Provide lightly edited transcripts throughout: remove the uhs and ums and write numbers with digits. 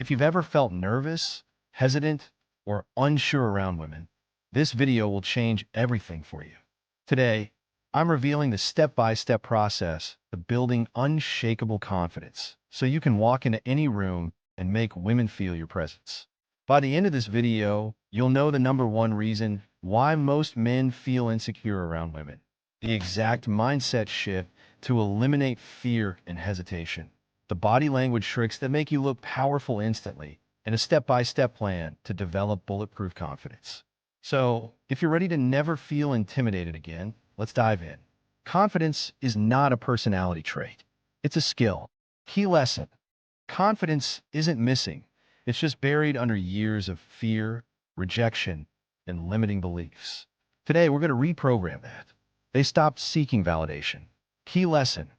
If you've ever felt nervous, hesitant, or unsure around women, this video will change everything for you. Today, I'm revealing the step-by-step process of building unshakable confidence so you can walk into any room and make women feel your presence. By the end of this video, you'll know the number one reason why most men feel insecure around women, the exact mindset shift to eliminate fear and hesitation, the body language tricks that make you look powerful instantly, and a step-by-step plan to develop bulletproof confidence. So, if you're ready to never feel intimidated again, let's dive in. Confidence is not a personality trait. It's a skill. Key lesson. Confidence isn't missing. It's just buried under years of fear, rejection, and limiting beliefs. Today, we're going to reprogram that. They stopped seeking validation. Key lesson.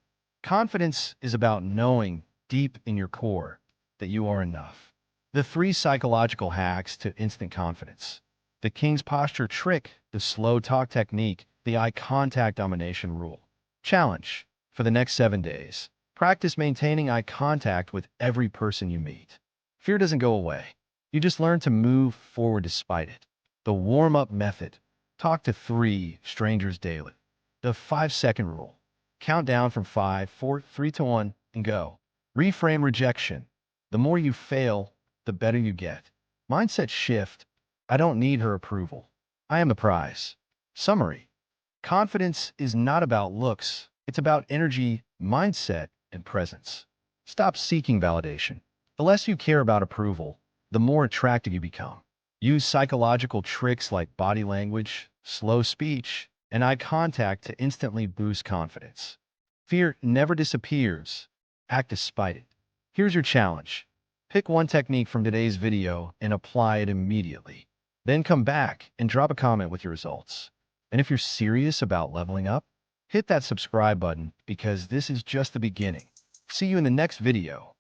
Confidence is about knowing deep in your core that you are enough. The 3 psychological hacks to instant confidence. The King's Posture trick, the slow talk technique, the eye contact domination rule. Challenge. For the next 7 days, practice maintaining eye contact with every person you meet. Fear doesn't go away. You just learn to move forward despite it. The warm-up method. Talk to 3 strangers daily. The 5-second rule. Count down from 5, 4, 3, 2, 1, and go. Reframe rejection. The more you fail, the better you get. Mindset shift. I don't need her approval. I am the prize. Summary. Confidence is not about looks. It's about energy, mindset, and presence. Stop seeking validation. The less you care about approval, the more attractive you become. Use psychological tricks like body language, slow speech, and eye contact to instantly boost confidence. Fear never disappears. Act despite it. Here's your challenge. Pick one technique from today's video and apply it immediately. Then come back and drop a comment with your results. And if you're serious about leveling up, hit that subscribe button because this is just the beginning. See you in the next video.